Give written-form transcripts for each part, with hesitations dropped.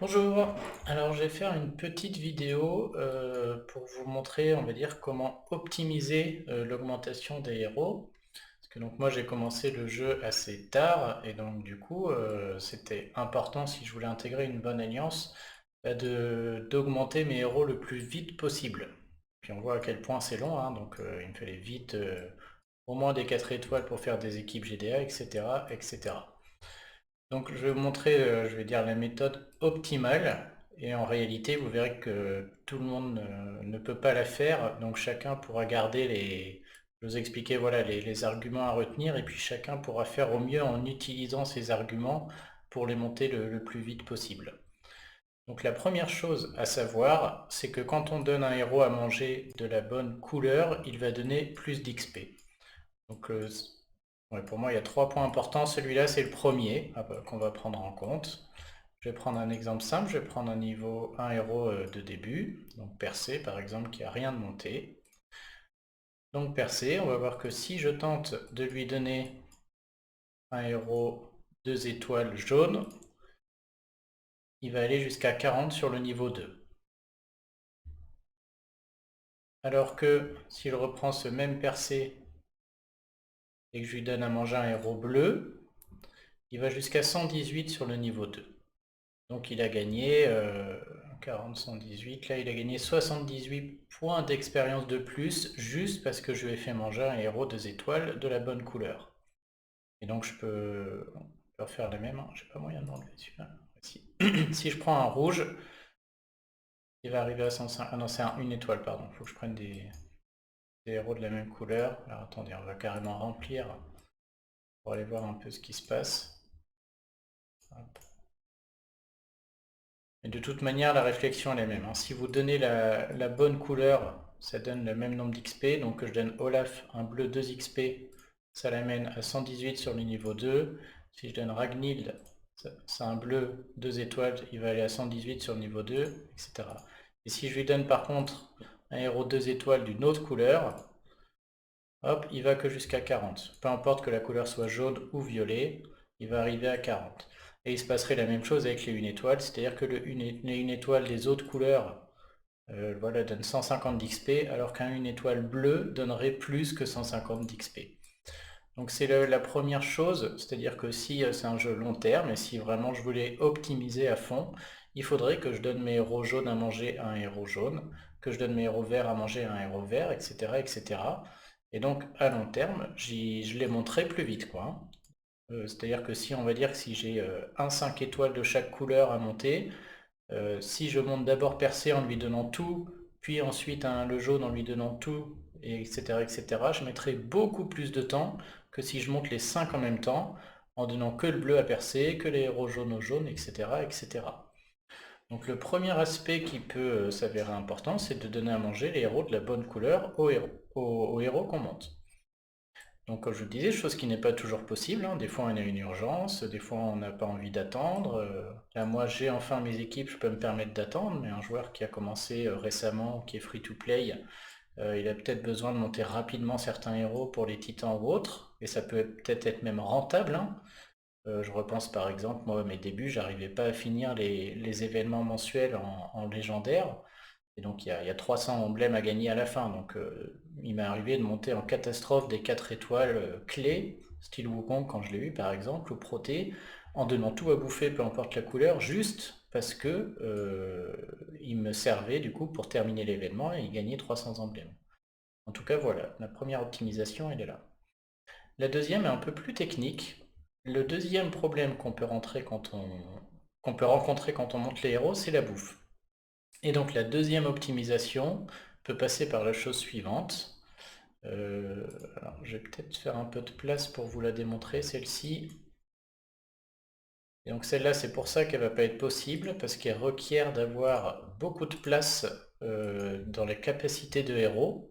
Bonjour, alors je vais faire une petite vidéo pour vous montrer, on va dire, comment optimiser l'augmentation des héros. Parce que donc moi j'ai commencé le jeu assez tard et donc du coup c'était important si je voulais intégrer une bonne alliance d'augmenter mes héros le plus vite possible. Puis on voit à quel point c'est long, hein, donc il me fallait vite au moins des 4 étoiles pour faire des équipes GDA, etc., etc. Donc je vais vous montrer, je vais dire la méthode optimale et en réalité vous verrez que tout le monde ne peut pas la faire, donc chacun pourra garder je vous expliquer voilà, les arguments à retenir et puis chacun pourra faire au mieux en utilisant ces arguments pour les monter le plus vite possible. Donc la première chose à savoir, c'est que quand on donne un héros à manger de la bonne couleur, il va donner plus d'XP. Donc ouais, pour moi, il y a 3 points importants. Celui-là, c'est le premier qu'on va prendre en compte. Je vais prendre un exemple simple. Je vais prendre un héros de début, donc percé par exemple, qui a rien de monté. Donc percé, on va voir que si je tente de lui donner un héros 2 étoiles jaune, il va aller jusqu'à 40 sur le niveau 2. Alors que si je reprends ce même percé et que je lui donne à manger un héros bleu, il va jusqu'à 118 sur le niveau 2. Donc il a gagné 40, 118, là il a gagné 78 points d'expérience de plus juste parce que je lui ai fait manger un héros 2 étoiles de la bonne couleur. Et donc je peux refaire la même, hein. J'ai pas moyen de l'enlever celui-là. Si. Si je prends un rouge, il va arriver à 105. Ah non, c'est une étoile, pardon. Il faut que je prenne des héros de la même couleur. Alors attendez, on va carrément remplir pour aller voir un peu ce qui se passe. Hop. Et de toute manière, la réflexion est la même, hein. Si vous donnez la bonne couleur, ça donne le même nombre d'XP. Donc que je donne Olaf un bleu 2 XP, ça l'amène à 118 sur le niveau 2. Si je donne Ragnhild, c'est un bleu 2 étoiles, il va aller à 118 sur le niveau 2, etc. Et si je lui donne par contre un héros 2 étoiles d'une autre couleur, hop, il va que jusqu'à 40. Peu importe que la couleur soit jaune ou violet, il va arriver à 40. Et il se passerait la même chose avec les 1 étoile, c'est-à-dire que les 1 étoile des autres couleurs voilà, donne 150 d'XP, alors qu'un 1 étoile bleue donnerait plus que 150 d'XP. Donc c'est la première chose, c'est-à-dire que si c'est un jeu long terme, et si vraiment je voulais optimiser à fond, il faudrait que je donne mes héros jaunes à manger à un héros jaune, que je donne mes héros verts à manger à un héros vert, etc. etc. Et donc à long terme, je les monterai plus vite, quoi, hein. C'est-à-dire que si on va dire que si j'ai un 5 étoiles de chaque couleur à monter, si je monte d'abord percé en lui donnant tout, puis ensuite le jaune en lui donnant tout, etc., etc., je mettrai beaucoup plus de temps que si je monte les 5 en même temps, en donnant que le bleu à percer, que les héros jaunes au jaune, etc., etc. Donc le premier aspect qui peut s'avérer important, c'est de donner à manger les héros de la bonne couleur aux héros qu'on monte. Donc comme je vous disais, chose qui n'est pas toujours possible, hein. Des fois on a une urgence, des fois on n'a pas envie d'attendre. Là moi j'ai enfin mes équipes, je peux me permettre d'attendre, mais un joueur qui a commencé récemment, qui est free to play, il a peut-être besoin de monter rapidement certains héros pour les titans ou autres, et ça peut peut-être être même rentable, hein. Je repense par exemple, moi à mes débuts, j'arrivais pas à finir les événements mensuels en légendaire. Et donc il y a 300 emblèmes à gagner à la fin. Donc il m'est arrivé de monter en catastrophe des 4 étoiles clés, style Wukong quand je l'ai eu par exemple, ou Proté, en donnant tout à bouffer, peu importe la couleur, juste parce que il me servait du coup pour terminer l'événement et y gagner 300 emblèmes. En tout cas voilà, la première optimisation elle est là. La deuxième est un peu plus technique. Le deuxième problème qu'on peut rencontrer quand on monte les héros, c'est la bouffe. Et donc la deuxième optimisation peut passer par la chose suivante. Alors, je vais peut-être faire un peu de place pour vous la démontrer, celle-ci. Et donc celle-là, c'est pour ça qu'elle ne va pas être possible, parce qu'elle requiert d'avoir beaucoup de place dans les capacités de héros.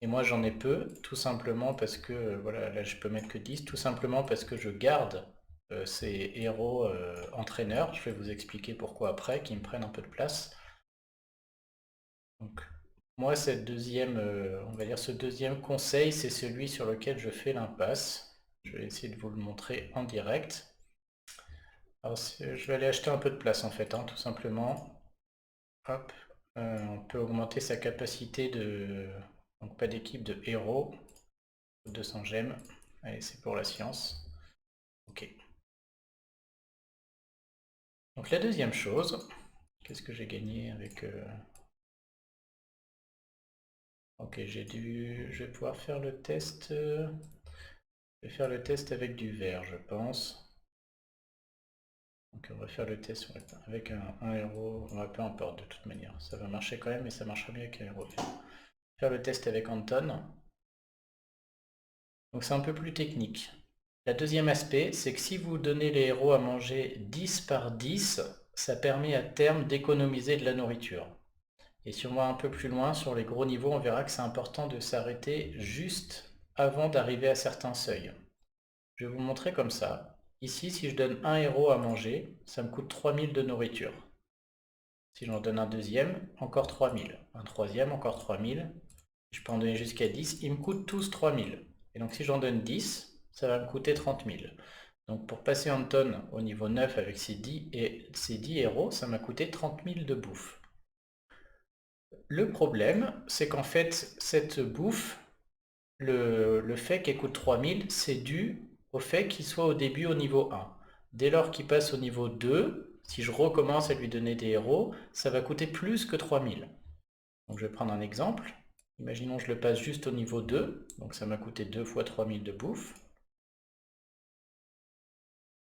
Et moi, j'en ai peu, tout simplement parce que, voilà, là, je peux mettre que 10, tout simplement parce que je garde ces héros entraîneurs. Je vais vous expliquer pourquoi après, qui me prennent un peu de place. Donc, moi, on va dire ce deuxième conseil, c'est celui sur lequel je fais l'impasse. Je vais essayer de vous le montrer en direct. Alors, je vais aller acheter un peu de place en fait, hein, tout simplement. Hop, on peut augmenter sa capacité de... Donc pas d'équipe de héros. 200 gemmes. Allez, c'est pour la science. Ok. Donc la deuxième chose, qu'est-ce que j'ai gagné avec... Ok, je vais pouvoir faire le test... Je vais faire le test avec du vert, je pense. Donc on va faire le test avec un héros, peu importe de toute manière, ça va marcher quand même, mais ça marchera mieux avec un héros vert. Faire le test avec Anton. Donc c'est un peu plus technique. Le deuxième aspect, c'est que si vous donnez les héros à manger 10 par 10, ça permet à terme d'économiser de la nourriture. Et si on va un peu plus loin sur les gros niveaux, on verra que c'est important de s'arrêter juste avant d'arriver à certains seuils. Je vais vous montrer comme ça. Ici, si je donne un héros à manger, ça me coûte 3000 de nourriture. Si j'en donne un deuxième, encore 3000. Un troisième, encore 3000. Je peux en donner jusqu'à 10. Ils me coûtent tous 3000. Et donc si j'en donne 10, ça va me coûter 30 000. Donc pour passer Anton au niveau 9 avec ses 10 héros, ça m'a coûté 30 000 de bouffe. Le problème, c'est qu'en fait, cette bouffe, le fait qu'elle coûte 3000, c'est dû au fait qu'il soit au début au niveau 1. Dès lors qu'il passe au niveau 2, si je recommence à lui donner des héros, ça va coûter plus que 3000. Donc je vais prendre un exemple. Imaginons que je le passe juste au niveau 2, donc ça m'a coûté 2 fois 3000 de bouffe.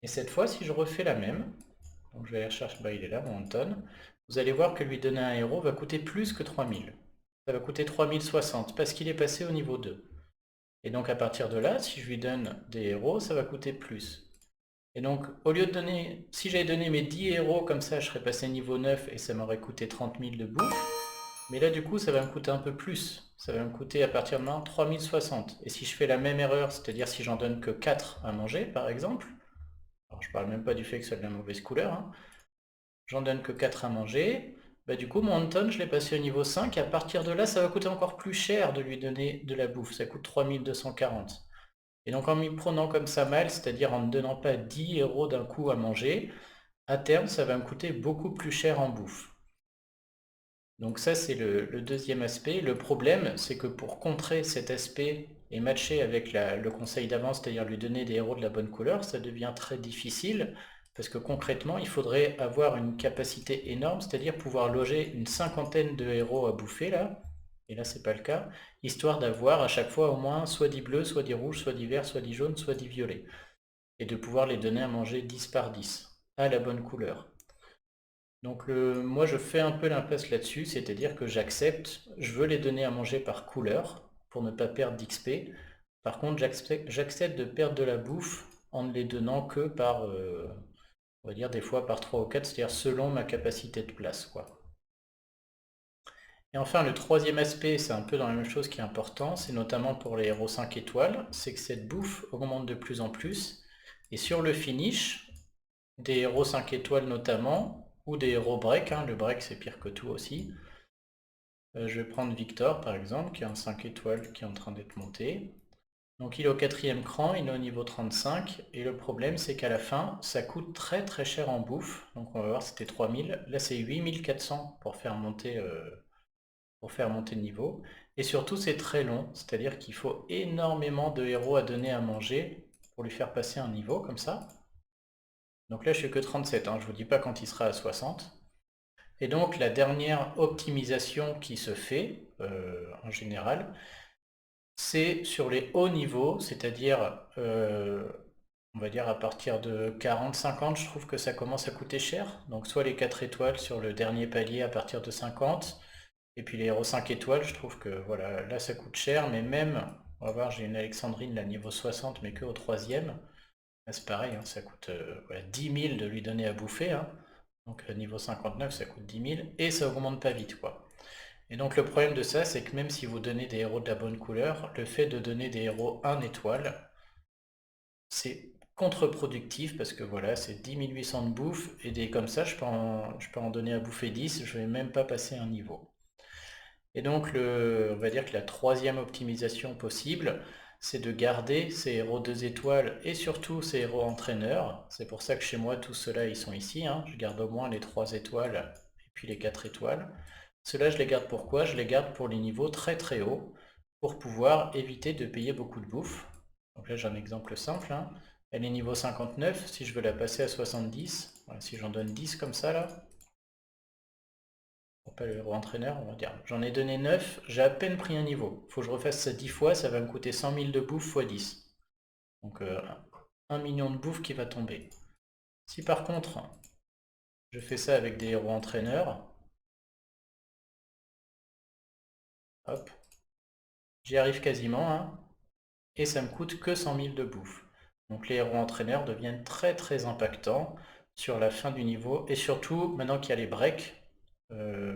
Et cette fois, si je refais la même, donc je vais aller chercher, il est là, mon Anton, vous allez voir que lui donner un héros va coûter plus que 3000. Ça va coûter 3060 parce qu'il est passé au niveau 2. Et donc à partir de là, si je lui donne des héros, ça va coûter plus. Et donc au lieu de donner, si j'avais donné mes 10 héros comme ça, je serais passé niveau 9 et ça m'aurait coûté 30 000 de bouffe. Mais là du coup ça va me coûter un peu plus. Ça va me coûter à partir de maintenant 3060. Et si je fais la même erreur, c'est-à-dire si j'en donne que 4 à manger par exemple, alors je parle même pas du fait que ce soit de la mauvaise couleur, hein, j'en donne que 4 à manger, du coup mon Anton je l'ai passé au niveau 5 et à partir de là ça va coûter encore plus cher de lui donner de la bouffe, ça coûte 3240. Et donc en m'y prenant comme ça mal, c'est-à-dire en ne donnant pas 10 héros d'un coup à manger, à terme ça va me coûter beaucoup plus cher en bouffe. Donc ça c'est le deuxième aspect. Le problème c'est que pour contrer cet aspect et matcher avec le conseil d'avant, c'est-à-dire lui donner des héros de la bonne couleur, ça devient très difficile parce que concrètement il faudrait avoir une capacité énorme, c'est-à-dire pouvoir loger une cinquantaine de héros à bouffer là, et là c'est pas le cas, histoire d'avoir à chaque fois au moins soit 10 bleus, soit 10 rouges, soit 10 verts, soit 10 jaunes, soit 10 violets, et de pouvoir les donner à manger 10 par 10, à la bonne couleur. Donc moi je fais un peu l'impasse là-dessus, c'est-à-dire que j'accepte, je veux les donner à manger par couleur pour ne pas perdre d'XP. Par contre j'accepte de perdre de la bouffe en ne les donnant que par, on va dire des fois par 3 ou 4, c'est-à-dire selon ma capacité de place, quoi. Et enfin le troisième aspect, c'est un peu dans la même chose qui est important, c'est notamment pour les héros 5 étoiles, c'est que cette bouffe augmente de plus en plus. Et sur le finish, des héros 5 étoiles notamment, ou des héros break, hein, le break c'est pire que tout aussi. Je vais prendre Victor par exemple, qui a un 5 étoiles qui est en train d'être monté. Donc il est au 4e cran, il est au niveau 35, et le problème c'est qu'à la fin, ça coûte très très cher en bouffe. Donc on va voir, c'était 3000, là c'est 8400 pour faire monter le niveau. Et surtout c'est très long, c'est-à-dire qu'il faut énormément de héros à donner à manger pour lui faire passer un niveau comme ça. Donc là je suis que 37, hein, je vous dis pas quand il sera à 60. Et donc la dernière optimisation qui se fait en général, c'est sur les hauts niveaux, c'est-à-dire on va dire à partir de 40-50, je trouve que ça commence à coûter cher. Donc soit les 4 étoiles sur le dernier palier à partir de 50, et puis les héros 5 étoiles, je trouve que voilà, là ça coûte cher, mais même, on va voir, j'ai une Alexandrine là niveau 60, mais que au 3e. C'est pareil, hein, ça coûte 10 000 de lui donner à bouffer, hein. Donc niveau 59, ça coûte 10 000, et ça augmente pas vite, quoi. Et donc le problème de ça, c'est que même si vous donnez des héros de la bonne couleur, le fait de donner des héros 1 étoile, c'est contre-productif, parce que voilà, c'est 10 800 de bouffe, et des comme ça, je peux en donner à bouffer 10, je vais même pas passer un niveau. Et donc on va dire que la troisième optimisation possible, c'est de garder ces héros 2 étoiles et surtout ces héros entraîneurs. C'est pour ça que chez moi, tous ceux-là, ils sont ici, hein. Je garde au moins les 3 étoiles et puis les 4 étoiles. Ceux-là, je les garde pourquoi? Je les garde pour les niveaux très très hauts, pour pouvoir éviter de payer beaucoup de bouffe. Donc là, j'ai un exemple simple, hein. Elle est niveau 59, si je veux la passer à 70, voilà, si j'en donne 10 comme ça, là, pas le héros entraîneur, on va dire. J'en ai donné 9, j'ai à peine pris un niveau. Il faut que je refasse ça 10 fois, ça va me coûter 100 000 de bouffe x 10. Donc 1 million de bouffe qui va tomber. Si par contre, je fais ça avec des héros entraîneurs, hop, j'y arrive quasiment, hein, et ça me coûte que 100 000 de bouffe. Donc les héros entraîneurs deviennent très très impactants sur la fin du niveau, et surtout maintenant qu'il y a les breaks,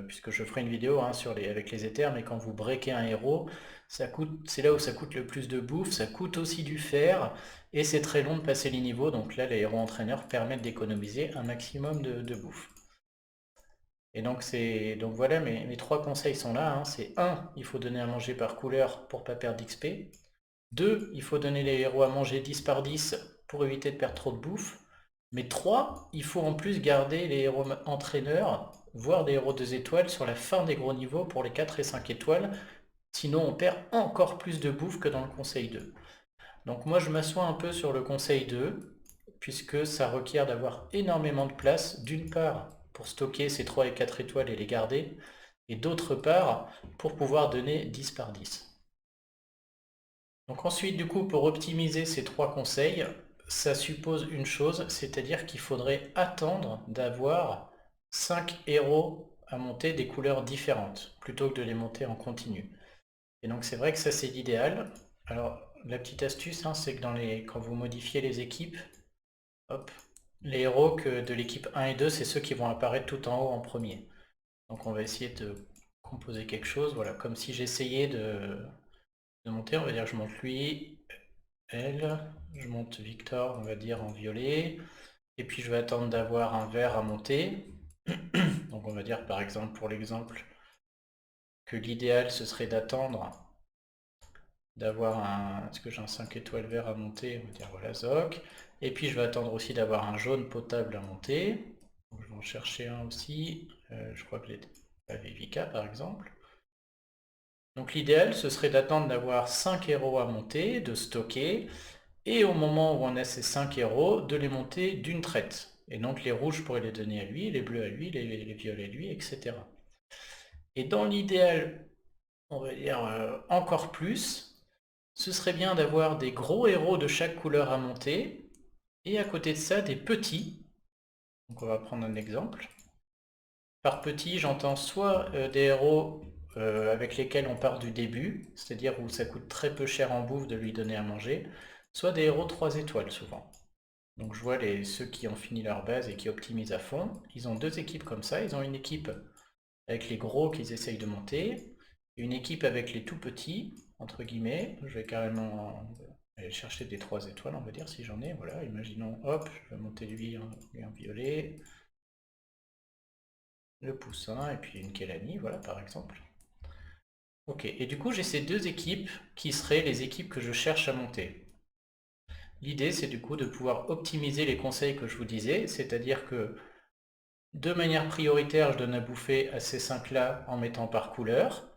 puisque je ferai une vidéo hein, avec les éthers, mais quand vous breakez un héros, c'est là où ça coûte le plus de bouffe, ça coûte aussi du fer, et c'est très long de passer les niveaux, donc là les héros entraîneurs permettent d'économiser un maximum de bouffe. Et donc voilà, mes 3 conseils sont là, hein. C'est 1, il faut donner à manger par couleur pour pas perdre d'XP. 2, il faut donner les héros à manger 10 par 10 pour éviter de perdre trop de bouffe. Mais 3, il faut en plus garder les héros entraîneurs, voire des héros 2 étoiles sur la fin des gros niveaux pour les 4 et 5 étoiles. Sinon on perd encore plus de bouffe que dans le conseil 2. Donc moi je m'assois un peu sur le conseil 2, puisque ça requiert d'avoir énormément de place, d'une part pour stocker ces 3 et 4 étoiles et les garder, et d'autre part pour pouvoir donner 10 par 10. Donc ensuite, du coup, pour optimiser ces 3 conseils, ça suppose une chose, c'est-à-dire qu'il faudrait attendre d'avoir 5 héros à monter des couleurs différentes, plutôt que de les monter en continu. Et donc c'est vrai que ça c'est l'idéal. Alors la petite astuce, hein, c'est que quand vous modifiez les équipes, hop, les héros de l'équipe 1 et 2, c'est ceux qui vont apparaître tout en haut en premier. Donc on va essayer de composer quelque chose, voilà, comme si j'essayais de monter, on va dire que je monte lui, elle, je monte Victor, on va dire en violet, et puis je vais attendre d'avoir un vert à monter. Donc on va dire par exemple pour l'exemple que l'idéal ce serait d'avoir un... Est-ce que j'ai un 5 étoiles vert à monter? On va dire voilà Zoc. Et puis je vais attendre aussi d'avoir un jaune potable à monter. Donc, je vais en chercher un aussi. Je crois que la Vivica par exemple. Donc l'idéal ce serait d'attendre d'avoir 5 héros à monter, de stocker, et au moment où on a ces 5 héros, de les monter d'une traite. Et donc les rouges, je pourrais les donner à lui, les bleus à lui, les violets à lui, etc. Et dans l'idéal, on va dire encore plus, ce serait bien d'avoir des gros héros de chaque couleur à monter, et à côté de ça, des petits. Donc on va prendre un exemple. Par petit, j'entends soit des héros avec lesquels on part du début, c'est-à-dire où ça coûte très peu cher en bouffe de lui donner à manger, soit des héros 3 étoiles souvent. Donc je vois ceux qui ont fini leur base et qui optimisent à fond. Ils ont 2 équipes comme ça. Ils ont une équipe avec les gros qu'ils essayent de monter, et une équipe avec les tout petits, entre guillemets. Je vais carrément aller chercher des 3 étoiles, on va dire, si j'en ai. Voilà, imaginons, hop, je vais monter lui en violet, le poussin, et puis une Kelani, voilà, par exemple. Ok, et du coup j'ai ces 2 équipes qui seraient les équipes que je cherche à monter. L'idée c'est du coup de pouvoir optimiser les conseils que je vous disais, c'est-à-dire que de manière prioritaire, je donne à bouffer à ces 5-là en mettant par couleur.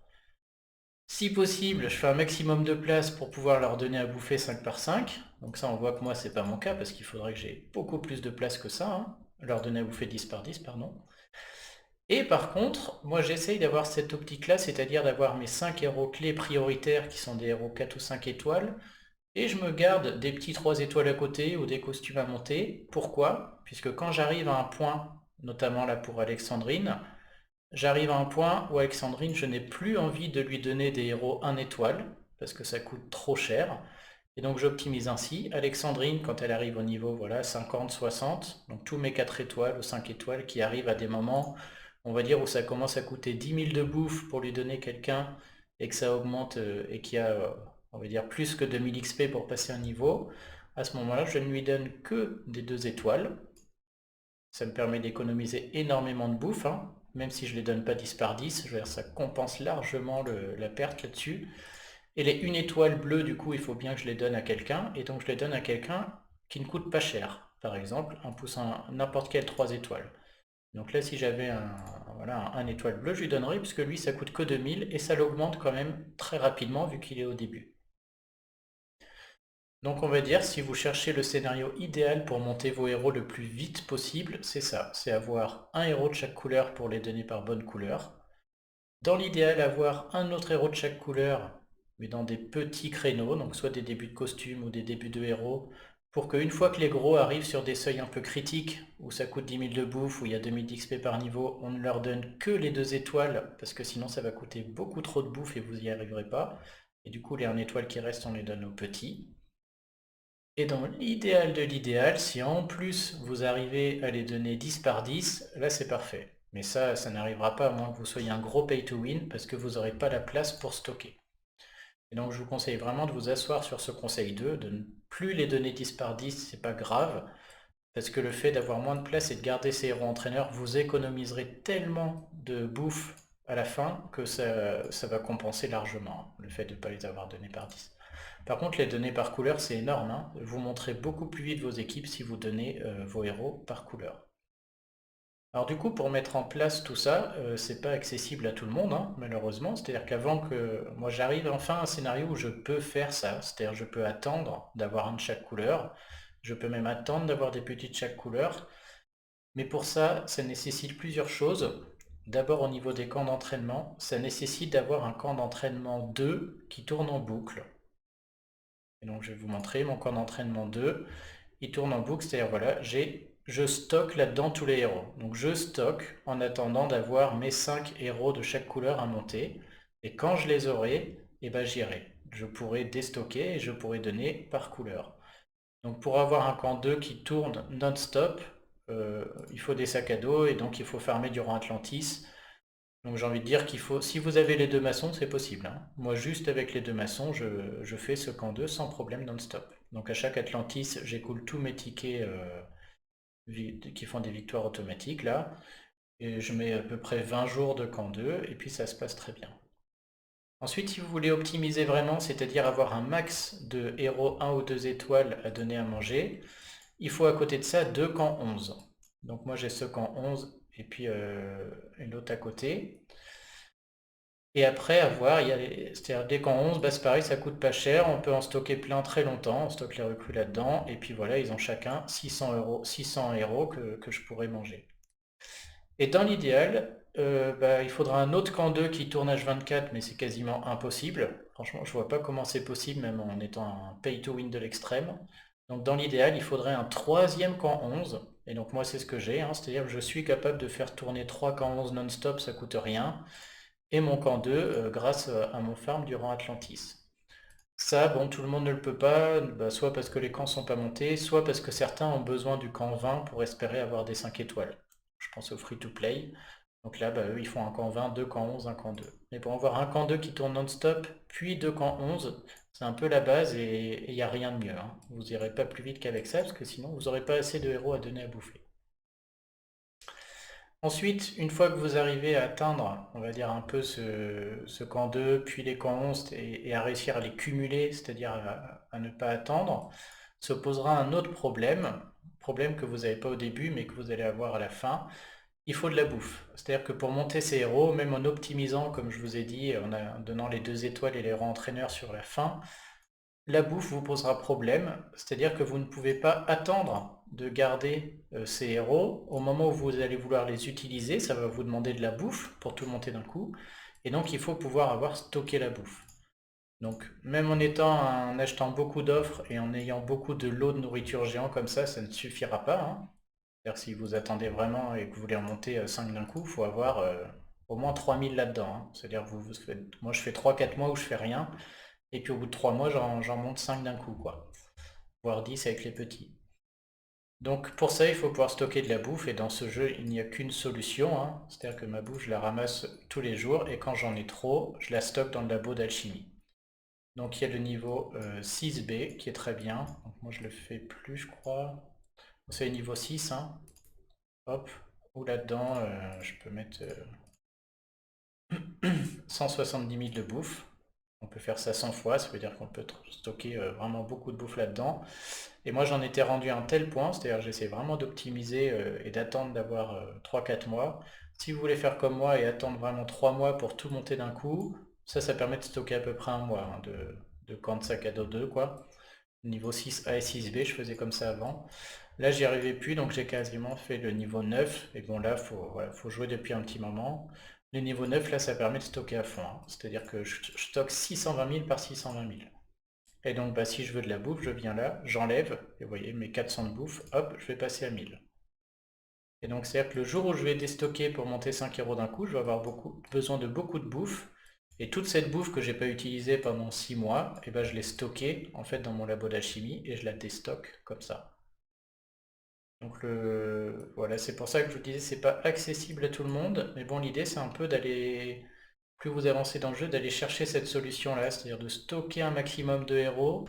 Si possible, je fais un maximum de place pour pouvoir leur donner à bouffer 5 par 5. Donc ça, on voit que moi, c'est pas mon cas, parce qu'il faudrait que j'ai beaucoup plus de place que ça, hein. Leur donner à bouffer 10 par 10, pardon. Et par contre, moi, j'essaye d'avoir cette optique-là, c'est-à-dire d'avoir mes 5 héros clés prioritaires, qui sont des héros 4 ou 5 étoiles, et je me garde des petits 3 étoiles à côté, ou des costumes à monter. Pourquoi? Puisque quand j'arrive à un point, notamment là pour Alexandrine, j'arrive à un point où Alexandrine, je n'ai plus envie de lui donner des héros 1 étoile, parce que ça coûte trop cher. Et donc j'optimise ainsi. Alexandrine, quand elle arrive au niveau voilà, 50, 60, donc tous mes 4 étoiles ou 5 étoiles qui arrivent à des moments, on va dire, où ça commence à coûter 10 000 de bouffe pour lui donner quelqu'un, et que ça augmente, et qu'il y a, on va dire, plus que 2000 XP pour passer un niveau, à ce moment-là, je ne lui donne que des 2 étoiles. Ça me permet d'économiser énormément de bouffe, hein. Même si je ne les donne pas 10 par 10, ça compense largement la perte là-dessus. Et les 1 étoile bleue, du coup, il faut bien que je les donne à quelqu'un. Et donc je les donne à quelqu'un qui ne coûte pas cher. Par exemple, en poussant n'importe quelle 3 étoiles. Donc là, si j'avais voilà, un étoile bleue, je lui donnerais, puisque lui, ça coûte que 2000, et ça l'augmente quand même très rapidement, vu qu'il est au début. Donc on va dire, si vous cherchez le scénario idéal pour monter vos héros le plus vite possible, c'est ça, c'est avoir un héros de chaque couleur pour les donner par bonne couleur. Dans l'idéal, avoir un autre héros de chaque couleur, mais dans des petits créneaux, donc soit des débuts de costume ou des débuts de héros, pour qu'une fois que les gros arrivent sur des seuils un peu critiques, où ça coûte 10 000 de bouffe, où il y a 2000 d'XP par niveau, on ne leur donne que les 2 étoiles, parce que sinon ça va coûter beaucoup trop de bouffe et vous n'y arriverez pas. Et du coup, les 1 étoile qui restent, on les donne aux petits. Et dans l'idéal de l'idéal, si en plus vous arrivez à les donner 10 par 10, là c'est parfait. Mais ça n'arrivera pas à moins que vous soyez un gros pay to win parce que vous n'aurez pas la place pour stocker. Et donc je vous conseille vraiment de vous asseoir sur ce conseil 2, de ne plus les donner 10 par 10, c'est pas grave, parce que le fait d'avoir moins de place et de garder ces héros entraîneurs, vous économiserez tellement de bouffe à la fin que ça va compenser largement le fait de ne pas les avoir donnés par 10. Par contre, les données par couleur, c'est énorme, hein. Vous montrez beaucoup plus vite vos équipes si vous donnez vos héros par couleur. Alors du coup, pour mettre en place tout ça, c'est pas accessible à tout le monde, hein, malheureusement. C'est-à-dire qu'avant que moi j'arrive enfin à un scénario où je peux faire ça, c'est-à-dire je peux attendre d'avoir un de chaque couleur, je peux même attendre d'avoir des petits de chaque couleur, mais pour ça, ça nécessite plusieurs choses. D'abord au niveau des camps d'entraînement, ça nécessite d'avoir un camp d'entraînement 2 qui tourne en boucle. Et donc je vais vous montrer mon camp d'entraînement 2. Il tourne en boucle, c'est-à-dire voilà, je stocke là-dedans tous les héros. Donc je stocke en attendant d'avoir mes 5 héros de chaque couleur à monter. Et quand je les aurai, eh ben, j'irai. Je pourrai déstocker et je pourrai donner par couleur. Donc pour avoir un camp 2 qui tourne non-stop, il faut des sacs à dos et donc il faut farmer durant Atlantis. Donc j'ai envie de dire qu'il faut, si vous avez les 2 maçons, c'est possible, hein. Moi juste avec les 2 maçons, je fais ce camp 2 sans problème non-stop. Donc à chaque Atlantis, j'écoule tous mes tickets qui font des victoires automatiques là. Et je mets à peu près 20 jours de camp 2 et puis ça se passe très bien. Ensuite, si vous voulez optimiser vraiment, c'est-à-dire avoir un max de héros 1 ou 2 étoiles à donner à manger, il faut à côté de ça 2 camps 11. Donc moi j'ai ce camp 11 et puis l'autre à côté. Et après, à voir, c'est-à-dire dès qu'en 11, bah, c'est pareil, ça coûte pas cher, on peut en stocker plein très longtemps, on stocke les recrues là-dedans, et puis voilà, ils ont chacun 600 héros que je pourrais manger. Et dans l'idéal, bah, il faudra un autre camp 2 qui tourne H24, mais c'est quasiment impossible. Franchement, je vois pas comment c'est possible, même en étant un pay to win de l'extrême. Donc dans l'idéal, il faudrait un troisième camp 11, et donc moi c'est ce que j'ai, hein, c'est-à-dire que je suis capable de faire tourner 3 camps 11 non-stop, ça coûte rien et mon camp 2 grâce à mon farm durant Atlantis. Ça, bon, tout le monde ne le peut pas, bah, soit parce que les camps sont pas montés, soit parce que certains ont besoin du camp 20 pour espérer avoir des 5 étoiles. Je pense au free-to-play. Donc là, bah, eux, ils font un camp 20, deux camps 11, un camp 2. Mais pour avoir un camp 2 qui tourne non-stop, puis deux camps 11, c'est un peu la base et il n'y a rien de mieux, hein. Vous n'irez pas plus vite qu'avec ça, parce que sinon, vous n'aurez pas assez de héros à donner à bouffer. Ensuite, une fois que vous arrivez à atteindre, on va dire un peu ce camp 2, puis les camps 11, et à réussir à les cumuler, c'est-à-dire à ne pas attendre, se posera un autre problème que vous n'avez pas au début, mais que vous allez avoir à la fin. Il faut de la bouffe. C'est-à-dire que pour monter ces héros, même en optimisant, comme je vous ai dit, en donnant les 2 étoiles et les rangs entraîneurs sur la fin, la bouffe vous posera problème, c'est-à-dire que vous ne pouvez pas attendre de garder ces héros. Au moment où vous allez vouloir les utiliser, ça va vous demander de la bouffe pour tout monter d'un coup. Et donc il faut pouvoir avoir stocké la bouffe. Donc même en achetant beaucoup d'offres et en ayant beaucoup de lots de nourriture géants comme ça ne suffira pas, hein. C'est-à-dire si vous attendez vraiment et que vous voulez en monter 5 d'un coup, il faut avoir au moins 3000 là-dedans, hein. C'est-à-dire moi je fais 3-4 mois où je fais rien. Et puis au bout de 3 mois, j'en monte 5 d'un coup, quoi. Voire 10 avec les petits. Donc pour ça, il faut pouvoir stocker de la bouffe, et dans ce jeu, il n'y a qu'une solution, hein. C'est-à-dire que ma bouffe, je la ramasse tous les jours, et quand j'en ai trop, je la stocke dans le labo d'alchimie. Donc il y a le niveau 6B, qui est très bien. Donc moi je le fais plus, je crois. C'est le niveau 6, hein. Hop. Ou là-dedans, je peux mettre 170 000 de bouffe. On peut faire ça 100 fois, ça veut dire qu'on peut stocker vraiment beaucoup de bouffe là-dedans. Et moi j'en étais rendu à un tel point, c'est-à-dire j'essaie vraiment d'optimiser et d'attendre d'avoir 3-4 mois. Si vous voulez faire comme moi et attendre vraiment 3 mois pour tout monter d'un coup, ça permet de stocker à peu près un mois hein, de camp de sac à dos 2 quoi. Niveau 6A et 6B, je faisais comme ça avant. Là j'y arrivais plus, donc j'ai quasiment fait le niveau 9. Et bon là, voilà, faut jouer depuis un petit moment. Le niveau 9, là, ça permet de stocker à fond, hein. C'est-à-dire que je stocke 620 000 par 620 000. Et donc, bah, si je veux de la bouffe, je viens là, j'enlève, et vous voyez, mes 400 de bouffe, hop, je vais passer à 1000. Et donc, c'est-à-dire que le jour où je vais déstocker pour monter 5 euros d'un coup, je vais avoir besoin de beaucoup de bouffe. Et toute cette bouffe que j'ai pas utilisée pendant 6 mois, et ben, je l'ai stockée en fait dans mon labo d'alchimie et je la déstocke comme ça. Donc voilà, c'est pour ça que je vous disais, c'est pas accessible à tout le monde, mais bon, l'idée c'est un peu d'aller, plus vous avancez dans le jeu, d'aller chercher cette solution-là, c'est-à-dire de stocker un maximum de héros,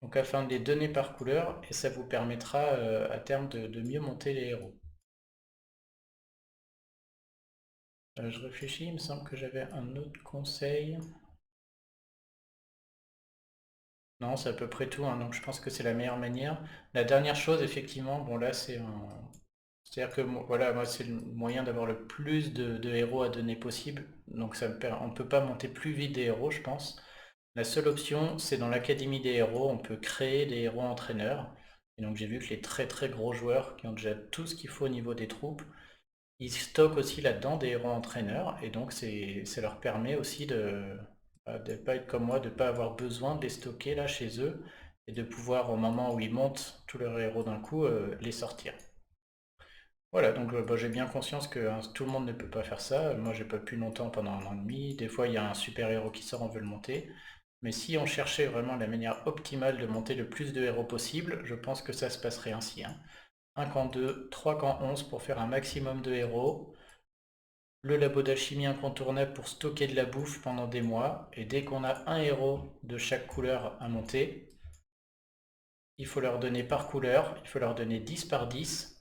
donc afin de les donner par couleur, et ça vous permettra à terme de mieux monter les héros. Je réfléchis, il me semble que j'avais un autre conseil. Non, c'est à peu près tout, hein, donc je pense que c'est la meilleure manière. La dernière chose, effectivement, bon là c'est un... C'est-à-dire que voilà, moi c'est le moyen d'avoir le plus de héros à donner possible. Donc on ne peut pas monter plus vite des héros, je pense. La seule option, c'est dans l'académie des héros, on peut créer des héros entraîneurs. Et donc j'ai vu que les très très gros joueurs qui ont déjà tout ce qu'il faut au niveau des troupes, ils stockent aussi là-dedans des héros entraîneurs. Et donc ça leur permet aussi de ne pas être comme moi, de ne pas avoir besoin de les stocker là chez eux et de pouvoir au moment où ils montent tous leurs héros d'un coup, les sortir. Voilà, donc bah, j'ai bien conscience que hein, tout le monde ne peut pas faire ça. Moi, j'ai pas pu longtemps pendant un an et demi. Des fois, il y a un super-héros qui sort, on veut le monter. Mais si on cherchait vraiment la manière optimale de monter le plus de héros possible, je pense que ça se passerait ainsi, hein. Un camp 2, 3 camps 11 pour faire un maximum de héros. Le labo d'alchimie incontournable pour stocker de la bouffe pendant des mois. Et dès qu'on a un héros de chaque couleur à monter, il faut leur donner par couleur, il faut leur donner 10 par 10.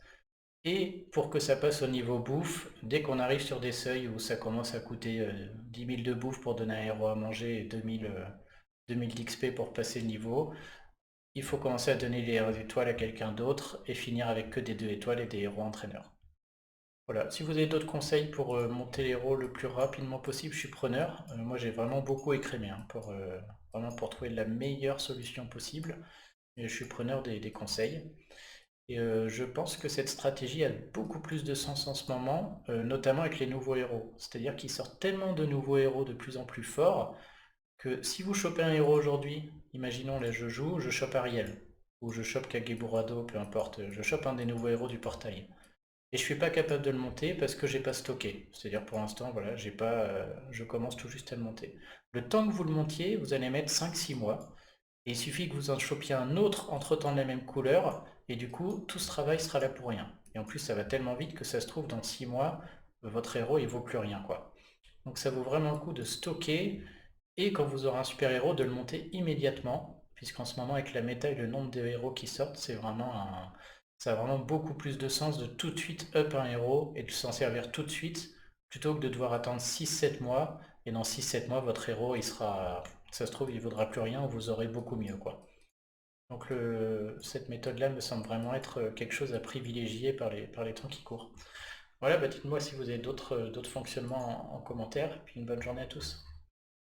Et pour que ça passe au niveau bouffe, dès qu'on arrive sur des seuils où ça commence à coûter 10 000 de bouffe pour donner un héros à manger et 2000 d'XP pour passer le niveau, il faut commencer à donner les étoiles à quelqu'un d'autre et finir avec que des 2 étoiles et des héros entraîneurs. Voilà, si vous avez d'autres conseils pour monter les héros le plus rapidement possible, je suis preneur. Moi j'ai vraiment beaucoup écrémé hein, vraiment pour trouver la meilleure solution possible. Et je suis preneur des conseils. Et je pense que cette stratégie a beaucoup plus de sens en ce moment, notamment avec les nouveaux héros. C'est-à-dire qu'ils sortent tellement de nouveaux héros de plus en plus forts que si vous chopez un héros aujourd'hui, imaginons là je joue, je chope Ariel, ou je chope Kageburado, peu importe, je chope un des nouveaux héros du portail. Et je suis pas capable de le monter parce que j'ai pas stocké. C'est-à-dire pour l'instant, voilà, j'ai pas, je commence tout juste à le monter. Le temps que vous le montiez, vous allez mettre 5-6 mois. Et il suffit que vous en chopiez un autre entre-temps de la même couleur, et du coup, tout ce travail sera là pour rien. Et en plus, ça va tellement vite que ça se trouve, dans 6 mois, votre héros, il vaut plus rien, quoi. Donc ça vaut vraiment le coup de stocker, et quand vous aurez un super héros, de le monter immédiatement, puisqu'en ce moment, avec la méta et le nombre de héros qui sortent, ça a vraiment beaucoup plus de sens de tout de suite up un héros, et de s'en servir tout de suite, plutôt que de devoir attendre 6-7 mois, et dans 6-7 mois, votre héros, il sera, ça se trouve, il ne vaudra plus rien, ou vous aurez beaucoup mieux, quoi. Donc cette méthode-là me semble vraiment être quelque chose à privilégier par les temps qui courent. Voilà, bah dites-moi si vous avez d'autres fonctionnements en commentaire, et puis une bonne journée à tous.